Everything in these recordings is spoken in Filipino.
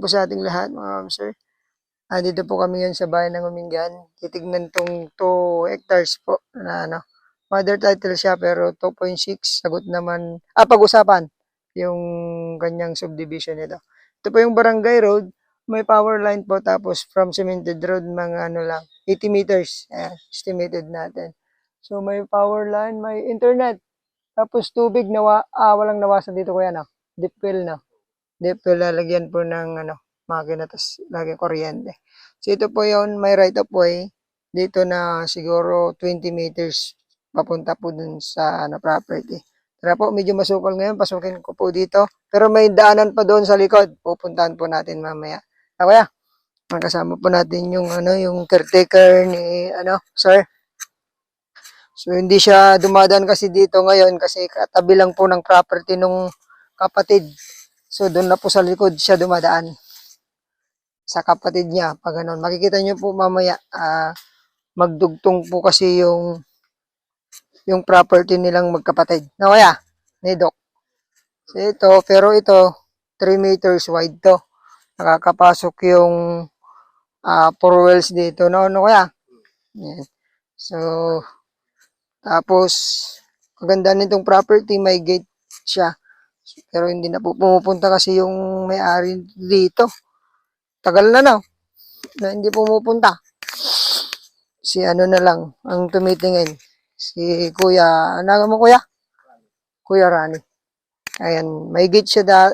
po sa ating lahat, mga ma'am sir. Dito po kami ngayon sa bayan ng Umingan. Titignan tong 2 hectares po na mother title siya pero 2.6. Sagot naman, pag-usapan yung kanyang subdivision nito. Ito po yung barangay road. May power line po tapos from cemented road mga 80 meters. Estimated natin. So may power line, may internet. Tapos tubig, walang nawasan dito kuya Deep well Deep well lalagyan po ng makina tapos lagyan kuryente. So ito po yon, may right of way dito na siguro 20 meters papunta po dun sa property. Tara po, medyo masukal ngayon, pasukin ko po dito. Pero may daanan pa doon sa likod. Pupuntahan po natin mamaya. Kaya, kasama po natin yung yung caretaker ni sir. So hindi siya dumadaan kasi dito ngayon kasi katabi lang po ng property nung kapatid. So doon na po sa likod siya dumadaan sa kapatid niya. Pag ganun, makikita niyo po mamaya magdugtong po kasi yung property nilang magkapatid. Kaya, ni Doc. So ito, pero ito 3 meters wide to. Nakakapasok yung 4 wells dito. Kaya? Yan. So tapos, kaganda nitong property, may gate siya. Pero hindi na po pumupunta kasi yung may-ari dito. Tagal na hindi pumupunta. Si na lang ang tumitingin. Si Kuya, mo Kuya? Kuya Rani. Ayan, may gate siya,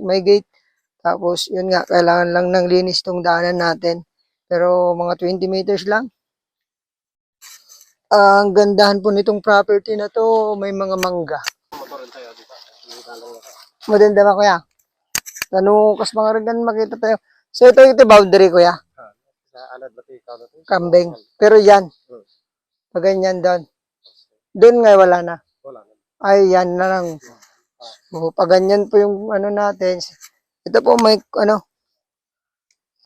may gate. Tapos, yun nga, kailangan lang ng linis tong daanan natin. Pero mga 20 meters lang. Ang gandahan po nitong property na to, may mga mangga. Maganda ba kuya? Kas mga rin makita tayo. So ito boundary kuya? Kambing. Pero yan. Pag ganyan doon. Doon nga wala na. Ay yan na lang. So, pag ganyan po yung natin. Ito po may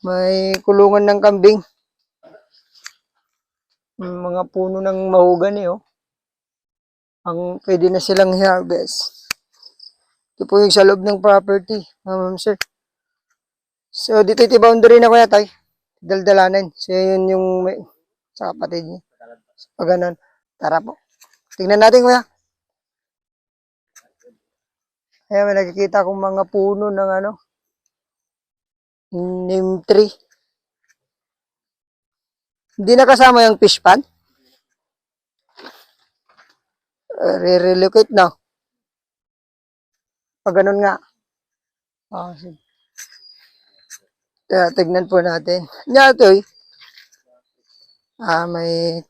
may kulungan ng kambing. Mga puno ng mahogany ang pwede na silang harvest. Ito po yung sa loob ng property, ma'am sir. So dito ito boundary na kuya tay. Daldalanan. So yun yung sa kapatid niya. Pag ganun. Tara po. Tingnan natin kuya. Ayan, may nakikita akong mga puno ng neem tree. Hindi na kasama yung fish pan? Re-relocate na. Pag ganun nga. Sige. Tignan po natin. Yan ito may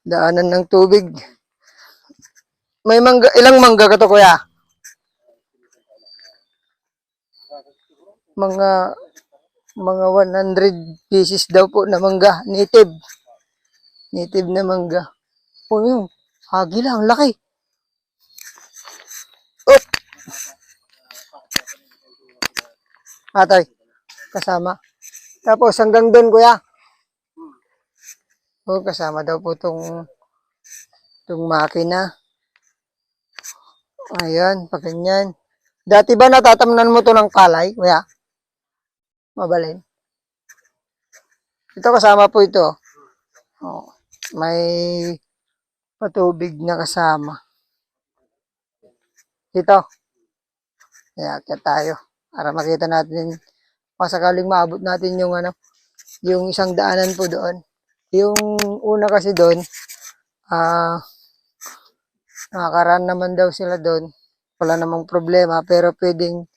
daanan ng tubig. May mangga, ilang mangga ka to kuya? Mga 100 pieces daw po na mangga. Native na mangga. Yung hagi lang, laki. Oh! Atay, kasama. Tapos hanggang doon kuya. Kasama daw po tong makina. Ayan, pag ganyan. Dati ba natatamnan mo to ng palay, kuya? Mabalin. Ito kasama po ito. May patubig na kasama. Ito. Kaya tayo. Para makita natin. Pasakaling maabot natin yung yung isang daanan po doon. Yung una kasi doon, nakakaraan naman daw sila doon. Wala namang problema, pero pwedeng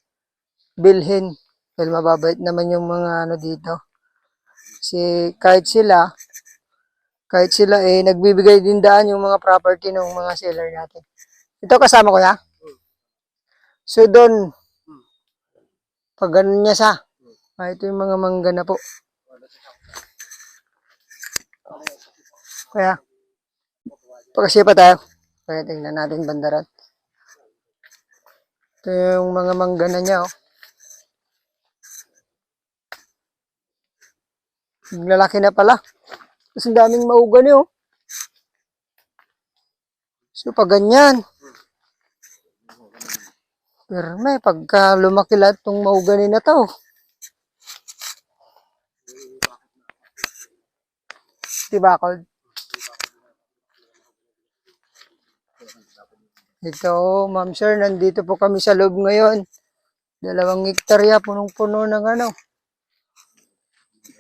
bilhin. Dahil mababait naman yung mga dito. Kasi kahit sila nagbibigay din daan yung mga property ng mga seller natin. Ito kasama ko ya? So doon, pag ganun niya sa, ito yung mga mangga na po. Kaya, pagkasya pa tayo. Kaya tingnan natin bandaran. Ito yung mga mangga na niya Lalaki na pala. Tapos ang daming mahogany So pag ganyan. Pero may pagka lumaki lahat itong mahogany na to. 260 bakod. Ito, ma'am sir, nandito po kami sa loob ngayon. 2 hektarya, punong-puno ng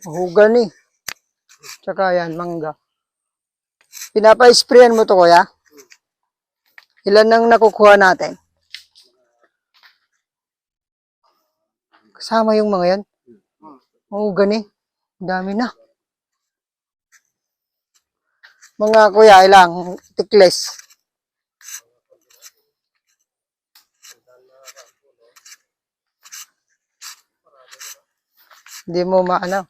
mahogany. Tsaka yan, mangga. Pinapa-sprayan mo to, kuya? Ilan nang nakukuha natin? Kasama yung mga yan? Mahogany. Dami na. Mga kuya, ilang tikles? Hindi mo maano.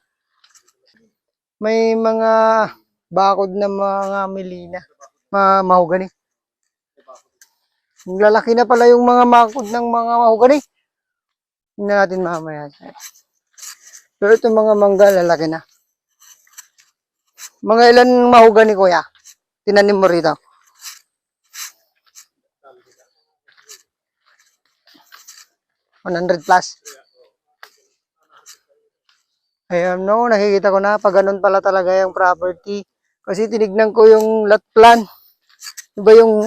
May mga bakod na mga melina. Mahogany. Lalaki na pala yung mga bakod ng mga mahogany. Hindi natin mamaya. Pero itong mga mangga, lalaki na. Mga ilan mahogany, kuya? Tinanim mo rito. $100 plus. Ayan, no, nakikita ko na pag ganun pala talaga yung property. Kasi tinignan ko yung lot plan. Iba yung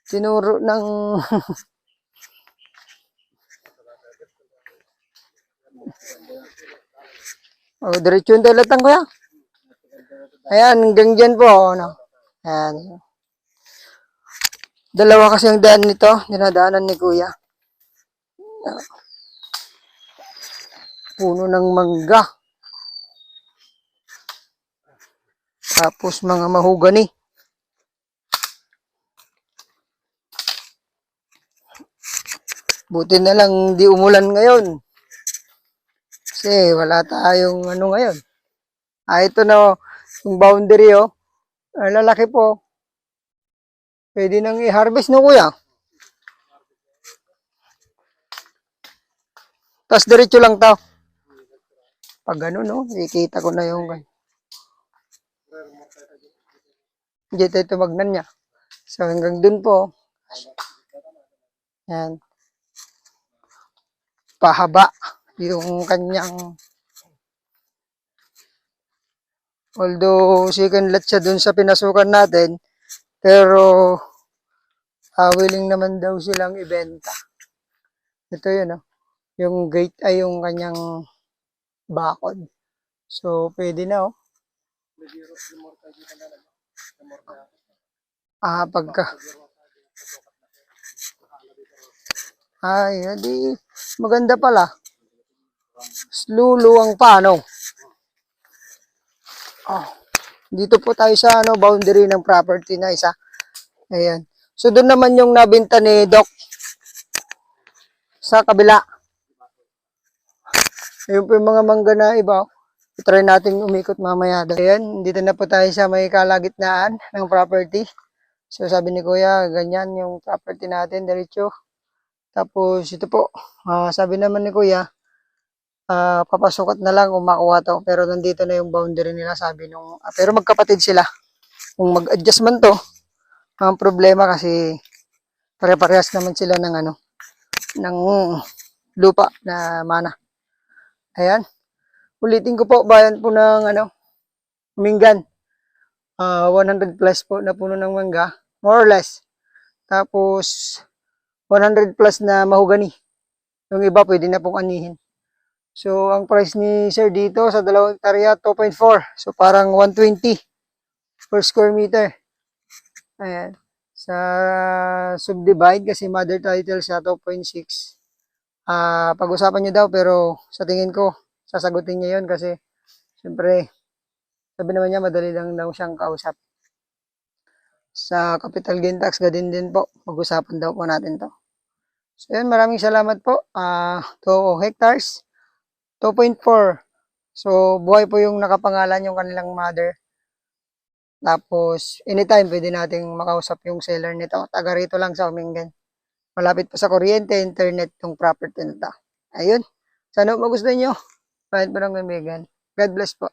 tinuro ng diretso yung dalatan ko yan. Ayan, hanggang dyan po. Ayan. Dalawa kasi ang daan nito, dinadaanan ni kuya. Puno ng mangga. Tapos mga mahogany. Buti na lang di umulan ngayon. Kasi wala tayong ngayon. Ito na yung boundary lalaki po. Pwede nang i-harvest no kuya. Tapos diretso lang to. Pag gano'n ikita ko na yung hindi tayo tumagnan niya. So hanggang dun po. Yan. Pahaba yung kanyang although second lot siya dun sa pinasukan natin pero willing naman daw silang ibenta. Ito yun yung gate ay yung kanyang bakod. So pwede na pagka ay di maganda pala. Luluwang paano. Dito po tayo sa boundary ng property na isa. Ayan. So doon naman yung nabenta ni Doc sa kabila. Ayun po yung mga mangga na iba. I-try natin umikot mamaya. Ayan, dito na po tayo sa may kalagitnaan ng property. So sabi ni kuya, ganyan yung property natin, diretso. Tapos ito po, sabi naman ni kuya, papasukat na lang kung makuha to. Pero nandito na yung boundary nila, sabi nung, pero magkapatid sila. Kung mag-adjust man to, ang problema kasi pare-parehas naman sila ng ng lupa na mana. Ayan. Ulitin ko po, bayan po ng Mingan. 100 plus po na puno ng mangga, more or less. Tapos 100 plus na mahogany. Yung iba pwede na pong anihin. So ang price ni sir dito sa 2 hektarya 2.4. So parang 120 per square meter. Ayan. Sa subdivide kasi mother title siya 2.6. Pag-usapan nyo daw pero sa tingin ko sasagutin niya yun kasi siyempre sabi naman niya madali lang daw siyang kausap. Sa capital gain tax gadin din po. Pag-usapan daw po natin to. So yun, maraming salamat po. 2 hectares 2.4. So buhay po yung nakapangalan yung kanilang mother. Tapos anytime pwede nating makausap yung seller nito. Taga rito lang sa Umingan. Malapit po sa kuryente, internet, yung property na ito. Ayun. Sana magustuhan nyo. Kahit po ng kaibigan. God bless po.